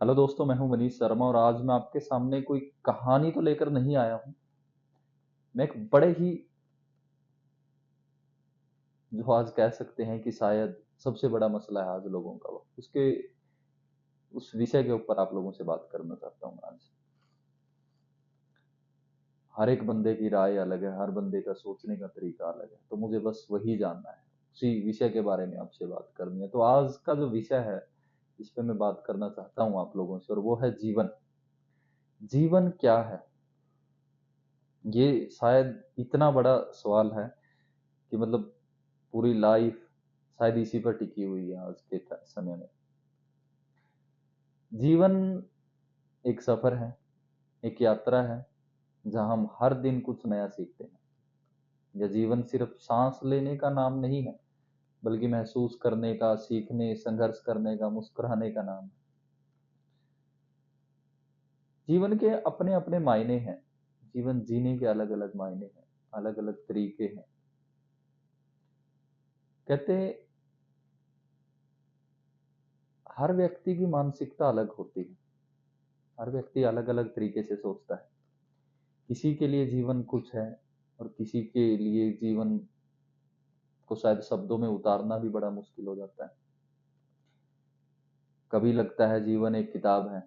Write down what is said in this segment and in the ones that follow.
Hello दोस्तों, मैं हूं मनीष शर्मा और आज मैं आपके सामने कोई कहानी तो लेकर नहीं आया हूं। मैं एक बड़े ही, जो आज कह सकते हैं कि शायद सबसे बड़ा मसला है आज लोगों का, वो उसके उस विषय के ऊपर आप लोगों से बात करना चाहता हूं आज। हर एक बंदे की राय अलग है, हर बंदे का सोचने का तरीका अलग है, तो मुझे बस वही जानना है, उसी विषय के बारे में आपसे बात करनी है। तो आज का जो विषय है, इस पे मैं बात करना चाहता हूं आप लोगों से, और वो है जीवन। जीवन क्या है? ये शायद इतना बड़ा सवाल है कि मतलब पूरी लाइफ शायद इसी पर टिकी हुई है आज के समय में। जीवन एक सफर है, एक यात्रा है, जहां हम हर दिन कुछ नया सीखते हैं। यह जीवन सिर्फ सांस लेने का नाम नहीं है, बल्कि महसूस करने का, सीखने, संघर्ष करने का, मुस्कुराने का नाम है। जीवन के अपने अपने मायने हैं। जीवन जीने के अलग अलग मायने हैं, अलग अलग तरीके हैं। कहते हर व्यक्ति की मानसिकता अलग होती है। हर व्यक्ति अलग अलग तरीके से सोचता है। किसी के लिए जीवन कुछ है, और किसी के लिए जीवन को शायद शब्दों में उतारना भी बड़ा मुश्किल हो जाता है। कभी लगता है जीवन एक किताब है,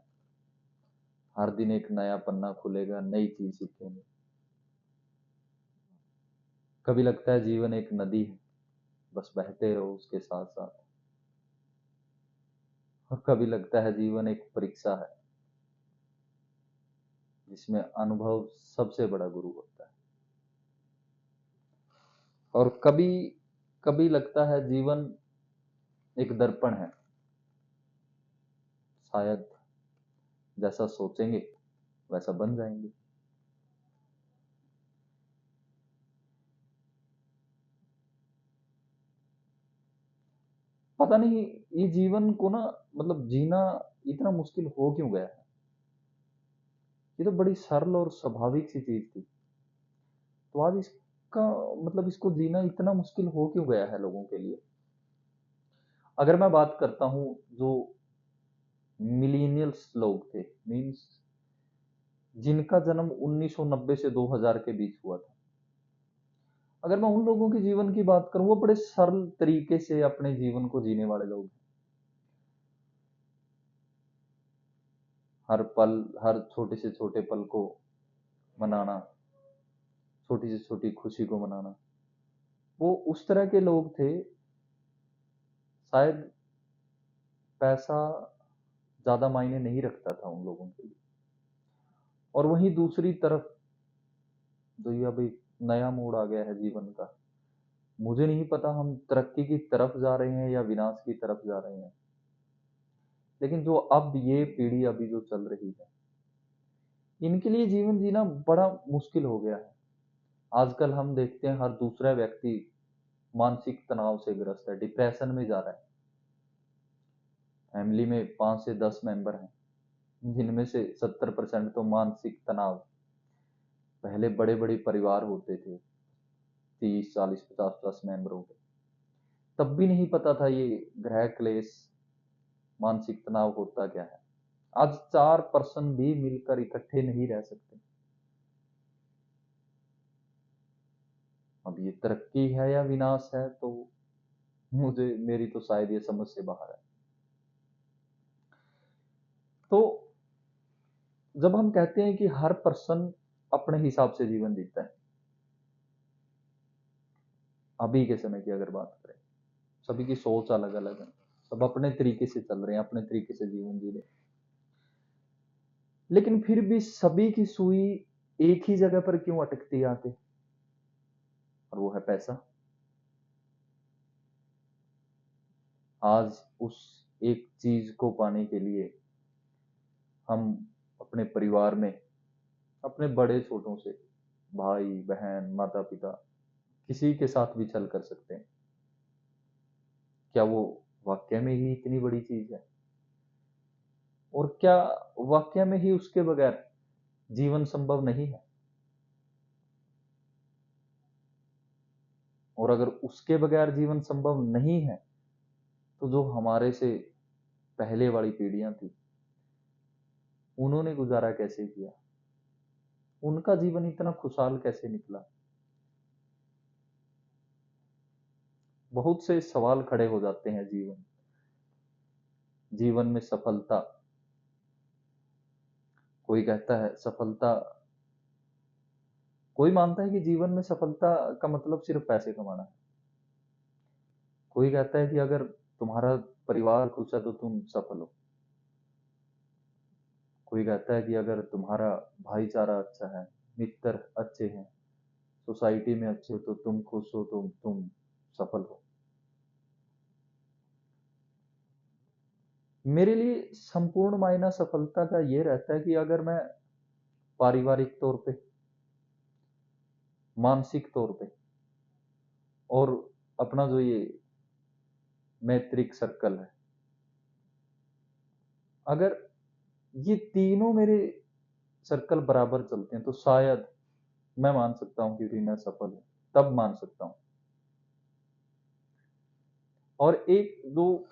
हर दिन एक नया पन्ना खुलेगा, नई चीज सीखेंगे। कभी लगता है जीवन एक नदी है, बस बहते रहो उसके साथ साथ। और कभी लगता है जीवन एक परीक्षा है, जिसमें अनुभव सबसे बड़ा गुरु होता है। और कभी कभी लगता है जीवन एक दर्पण है, शायद जैसा सोचेंगे वैसा बन जाएंगे। पता नहीं ये जीवन को ना, मतलब जीना इतना मुश्किल हो क्यों गया है। ये तो बड़ी सरल और स्वाभाविक सी चीज थी, तो आज इसका मतलब इसको जीना इतना मुश्किल हो क्यों गया है लोगों के लिए। अगर मैं बात करता हूँ, जो मिलीनियल्स लोग थे, मींस जिनका जन्म 1990 से 2000 के बीच हुआ था, अगर मैं उन लोगों के जीवन की बात करूं, वो बड़े सरल तरीके से अपने जीवन को जीने वाले लोग हैं। हर पल, हर छोटे से छोटे पल को मनाना, छोटी से छोटी खुशी को मनाना, वो उस तरह के लोग थे। शायद पैसा ज्यादा मायने नहीं रखता था उन लोगों के लिए। और वहीं दूसरी तरफ, जो ये अभी नया मोड़ आ गया है जीवन का, मुझे नहीं पता हम तरक्की की तरफ जा रहे हैं या विनाश की तरफ जा रहे हैं, लेकिन जो अब ये पीढ़ी अभी जो चल रही है, इनके लिए जीवन जीना बड़ा मुश्किल हो गया है। आजकल हम देखते हैं हर दूसरा व्यक्ति मानसिक तनाव से ग्रस्त है, डिप्रेशन में जा रहा है। फैमिली में 5 से 10 मेंबर हैं, जिनमें से 70% तो मानसिक तनाव। पहले बड़े बड़े परिवार होते थे, 30, 40, 50 50 मेंबरों के, तब भी नहीं पता था ये ग्रह क्लेश, मानसिक तनाव होता क्या है। आज 4 पर्सन भी मिलकर इकट्ठे नहीं रह सकते। अब ये तरक्की है या विनाश है, तो मुझे, मेरी तो शायद ये समझ से बाहर है। तो जब हम कहते हैं कि हर पर्सन अपने हिसाब से जीवन जीता है, अभी के समय की अगर बात करें, सभी की सोच अलग अलग है। सब अपने तरीके से चल रहे हैं, अपने तरीके से जीवन जी रहे हैं, लेकिन फिर भी सभी की सुई एक ही जगह पर क्यों अटकती है आके? और वो है पैसा। आज उस एक चीज को पाने के लिए हम अपने परिवार में, अपने बड़े छोटों से, भाई बहन, माता पिता, किसी के साथ भी छल कर सकते हैं। क्या वो वाकई में ही इतनी बड़ी चीज है? और क्या वाकई में ही उसके बगैर जीवन संभव नहीं है? और अगर उसके बगैर जीवन संभव नहीं है, तो जो हमारे से पहले वाली पीढ़ियां थी, उन्होंने गुजारा कैसे किया, उनका जीवन इतना खुशहाल कैसे निकला। बहुत से सवाल खड़े हो जाते हैं जीवन जीवन में सफलता। कोई कहता है सफलता, कोई मानता है कि जीवन में सफलता का मतलब सिर्फ पैसे कमाना है। कोई कहता है कि अगर तुम्हारा परिवार खुश है तो तुम सफल हो। कोई कहता है कि अगर तुम्हारा भाईचारा अच्छा है, मित्र अच्छे हैं, सोसाइटी में अच्छे हो तो तुम खुश हो, तो तुम सफल हो। मेरे लिए संपूर्ण मायना सफलता का ये रहता है कि अगर मैं पारिवारिक तौर पे, मानसिक तौर पे और अपना जो ये मैत्रिक सर्कल है, अगर ये तीनों मेरे सर्कल बराबर चलते हैं तो शायद मैं मान सकता हूँ कि भी मैं सफल हूँ, तब मान सकता हूँ। और एक दो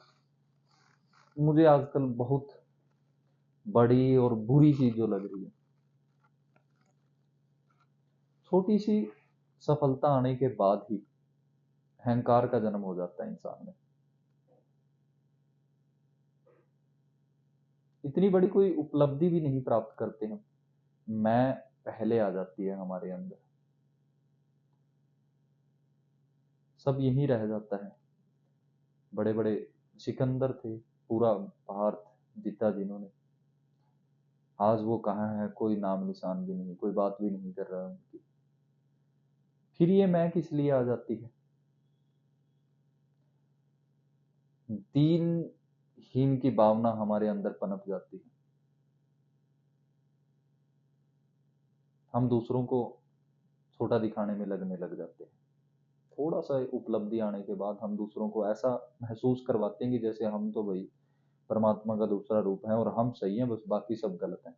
मुझे आजकल बहुत बड़ी और बुरी चीज जो लग रही है, छोटी सी सफलता आने के बाद ही अहंकार का जन्म हो जाता है इंसान में। इतनी बड़ी कोई उपलब्धि भी नहीं प्राप्त करते हम, मैं पहले आ जाती है हमारे अंदर, सब यहीं रह जाता है। बड़े बड़े सिकंदर थे, पूरा भारत जीता जिन्होंने, आज वो कहाँ है, कोई नाम निशान भी नहीं, कोई बात भी नहीं कर रहा है उनकी। फिर ये मैं किस लिए आ जाती है। दीनहीन की भावना हमारे अंदर पनप जाती है। हम दूसरों को छोटा दिखाने में लगने लग जाते हैं। थोड़ा सा उपलब्धि आने के बाद हम दूसरों को ऐसा महसूस करवाते हैं कि जैसे हम तो भाई परमात्मा का दूसरा रूप है और हम सही हैं, बस बाकी सब गलत हैं।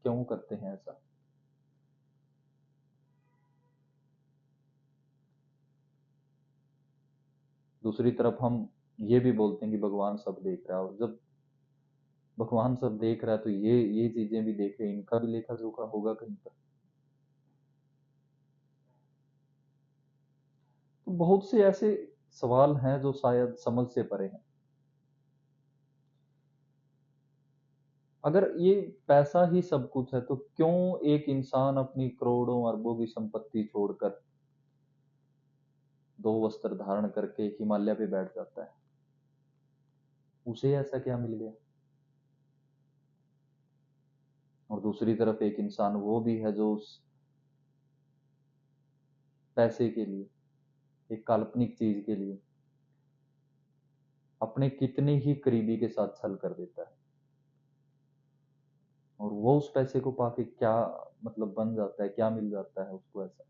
क्यों करते हैं ऐसा। दूसरी तरफ हम ये भी बोलते हैं कि भगवान सब देख रहा है, और जब भगवान सब देख रहा है तो ये चीजें भी देख रहे हैं, इनका भी लेखा जोखा होगा कहीं पर। तो बहुत से ऐसे सवाल हैं जो शायद समझ से परे हैं। अगर ये पैसा ही सब कुछ है तो क्यों एक इंसान अपनी करोड़ों अरबों की संपत्ति छोड़कर दो वस्त्र धारण करके हिमालय पे बैठ जाता है। उसे ऐसा क्या मिल गया। और दूसरी तरफ एक इंसान वो भी है जो उस पैसे के लिए, एक काल्पनिक चीज के लिए अपने कितने ही करीबी के साथ छल कर देता है, और वो उस पैसे को पाके क्या मतलब बन जाता है, क्या मिल जाता है उसको ऐसा।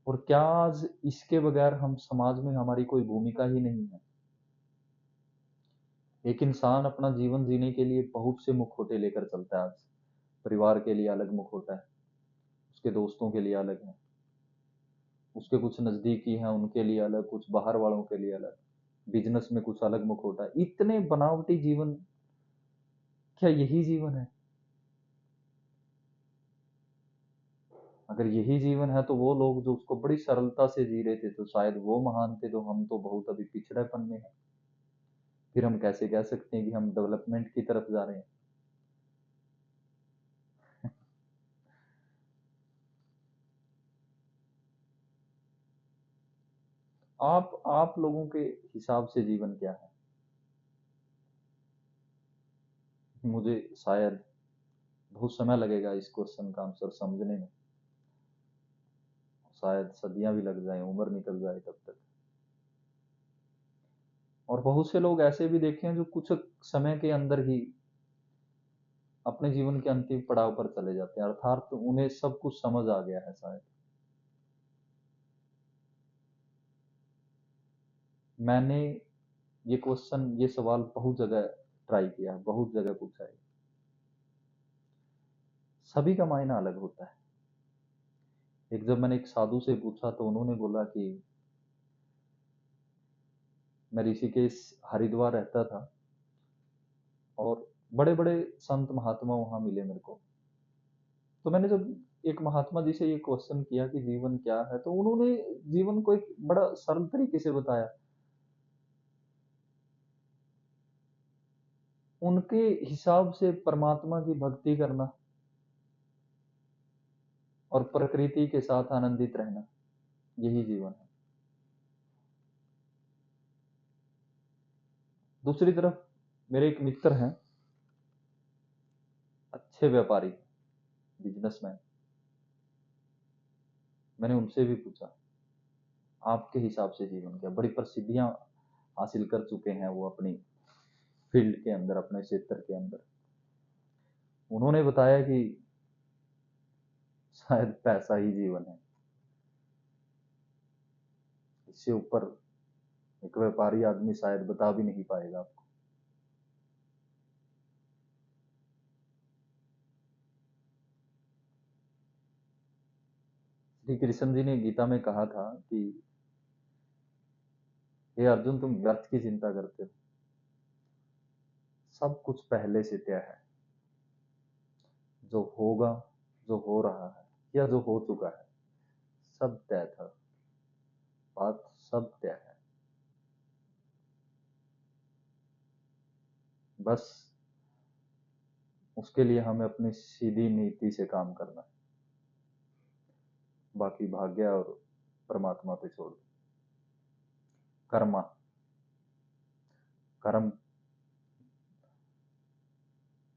और क्या आज इसके बगैर हम समाज में हमारी कोई भूमिका ही नहीं है। एक इंसान अपना जीवन जीने के लिए बहुत से मुखौटे लेकर चलता है आज। परिवार के लिए अलग मुखौटा है, उसके दोस्तों के लिए अलग है, उसके कुछ नजदीकी हैं उनके लिए अलग, कुछ बाहर वालों के लिए अलग, बिजनेस में कुछ अलग मुखौटा है। इतने बनावटी जीवन, क्या यही जीवन है। अगर यही जीवन है तो वो लोग जो उसको बड़ी सरलता से जी रहे थे तो शायद वो महान थे, तो हम तो बहुत अभी पिछड़ेपन में है। फिर हम कैसे कह सकते हैं कि हम डेवलपमेंट की तरफ जा रहे हैं। आप लोगों के हिसाब से जीवन क्या है। मुझे शायद बहुत समय लगेगा इस क्वेश्चन का आंसर समझने में, शायद सदियां भी लग जाए, उम्र निकल जाए तब तक। और बहुत से लोग ऐसे भी देखे हैं जो कुछ समय के अंदर ही अपने जीवन के अंतिम पड़ाव पर चले जाते हैं, अर्थात तो उन्हें सब कुछ समझ आ गया है शायद। मैंने ये क्वेश्चन, ये सवाल बहुत जगह ट्राई किया है, बहुत जगह पूछा है। सभी का मायना अलग होता है। एक जब मैंने एक साधु से पूछा तो उन्होंने बोला कि मैं ऋषिकेश हरिद्वार रहता था और बड़े बड़े संत महात्मा वहाँ मिले मेरे को। तो मैंने जब एक महात्मा जी से ये क्वेश्चन किया कि जीवन क्या है, तो उन्होंने जीवन को एक बड़ा सरल तरीके से बताया। उनके हिसाब से परमात्मा की भक्ति करना और प्रकृति के साथ आनंदित रहना, यही जीवन है। दूसरी तरफ मेरे एक मित्र हैं, अच्छे व्यापारी, बिजनेसमैन। मैंने उनसे भी पूछा, आपके हिसाब से जीवन क्या? बड़ी प्रसिद्धियां हासिल कर चुके हैं वो अपनी फील्ड के अंदर, अपने क्षेत्र के अंदर। उन्होंने बताया कि शायद पैसा ही जीवन है, इससे ऊपर एक व्यापारी आदमी शायद बता भी नहीं पाएगा आपको। श्री कृष्ण जी ने गीता में कहा था कि हे अर्जुन, तुम व्यर्थ की चिंता करते हो, सब कुछ पहले से तय है। जो होगा, जो हो रहा है या जो हो चुका है, सब तय था, बात सब तय है। बस उसके लिए हमें अपनी सीधी नीति से काम करना है, बाकी भाग्य और परमात्मा पे छोड़ दो। कर्मा, कर्म,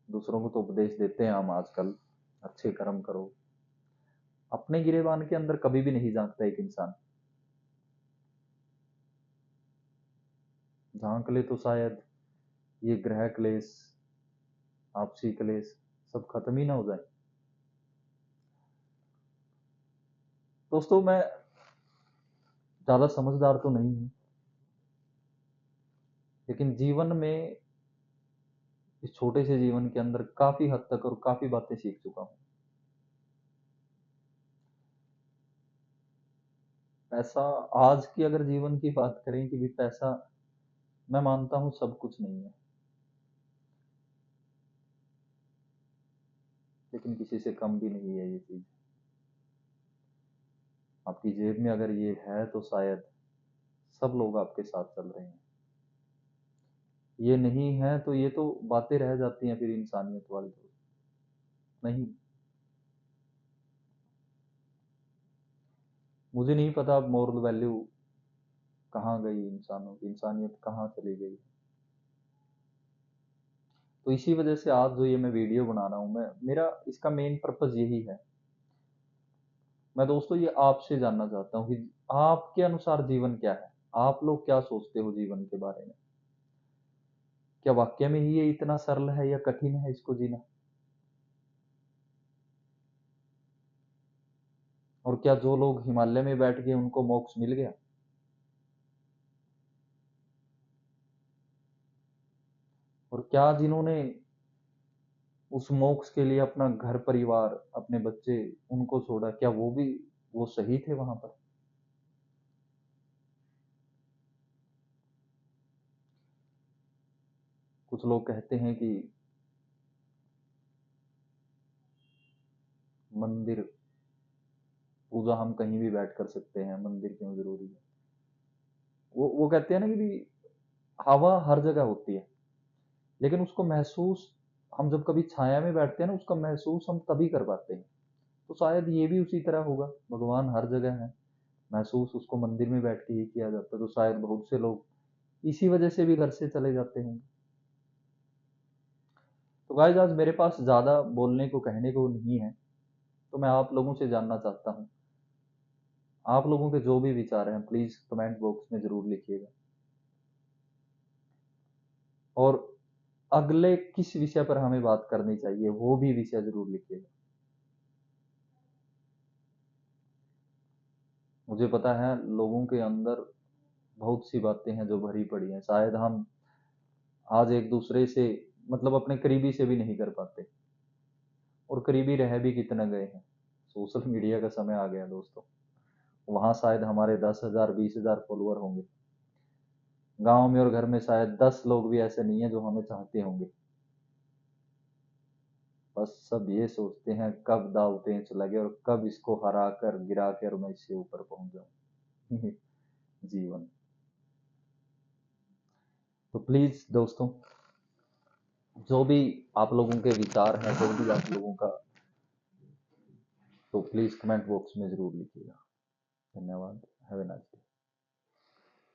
दूसरों को तो उपदेश देते हैं हम आजकल, अच्छे कर्म करो। अपने गिरेबान के अंदर कभी भी नहीं झांकता एक इंसान। झांक ले तो शायद ये ग्रह क्लेश, आपसी क्लेश सब खत्म ही ना हो जाए। दोस्तों, मैं ज्यादा समझदार तो नहीं हूं, लेकिन जीवन में, इस छोटे से जीवन के अंदर काफी हद तक और काफी बातें सीख चुका हूं। पैसा, आज की अगर जीवन की बात करें कि भी पैसा, मैं मानता हूं सब कुछ नहीं है, लेकिन किसी से कम भी नहीं है ये चीज। आपकी जेब में अगर ये है तो शायद सब लोग आपके साथ चल रहे हैं। ये नहीं है तो ये तो बातें रह जाती हैं फिर इंसानियत वाली तो नहीं। मुझे नहीं अब मोरल वैल्यू कहाँ गई, इंसानों की इंसानियत कहाँ चली गई। तो इसी वजह से आज जो ये मैं वीडियो बना रहा हूँ, मैं, मेरा इसका मेन पर्पज यही है। मैं दोस्तों ये आपसे जानना चाहता हूँ कि आपके अनुसार जीवन क्या है? आप लोग क्या सोचते हो जीवन के बारे में? क्या वाकई में ही ये इतना सरल है या कठिन है इसको जीना? और क्या जो लोग हिमालय में बैठ गए उनको मोक्ष मिल गया? और क्या जिन्होंने उस मोक्ष के लिए अपना घर परिवार, अपने बच्चे, उनको छोड़ा, क्या वो भी वो सही थे वहां पर? कुछ लोग कहते हैं कि मंदिर पूजा हम कहीं भी बैठ कर सकते हैं, मंदिर क्यों जरूरी है? वो कहते हैं ना कि भी हवा हर जगह होती है, लेकिन उसको महसूस हम जब कभी छाया में बैठते हैं ना, उसका महसूस हम तभी कर पाते हैं। तो शायद ये भी उसी तरह होगा, भगवान हर जगह है, महसूस उसको मंदिर में बैठ के ही किया जाता है। तो शायद बहुत से लोग इसी वजह से भी घर से चले जाते होंगे। तो गाइस, आज मेरे पास ज्यादा बोलने को, कहने को नहीं है, तो मैं आप लोगों से जानना चाहता हूँ, आप लोगों के जो भी विचार हैं प्लीज कमेंट बॉक्स में जरूर लिखिएगा। और अगले किस विषय पर हमें बात करनी चाहिए वो भी विषय जरूर लिखिएगा। मुझे पता है लोगों के अंदर बहुत सी बातें हैं जो भरी पड़ी हैं, शायद हम आज एक दूसरे से, मतलब अपने करीबी से भी नहीं कर पाते, और करीबी रह भी कितना गए हैं। सोशल मीडिया का समय आ गया दोस्तों, वहां शायद हमारे 10,000 20,000 फॉलोअर होंगे, गांव में और घर में शायद 10 लोग भी ऐसे नहीं है जो हमें चाहते होंगे। बस सब ये सोचते हैं कब दाव पेंच लगे और कब इसको हरा कर गिरा कर मैं इससे ऊपर पहुंच जाऊं। जीवन। तो प्लीज दोस्तों, जो भी आप लोगों के विचार हैं, जो भी आप लोगों का, तो प्लीज कमेंट बॉक्स में जरूर लिखिएगा। धन्यवाद। Have a nice day.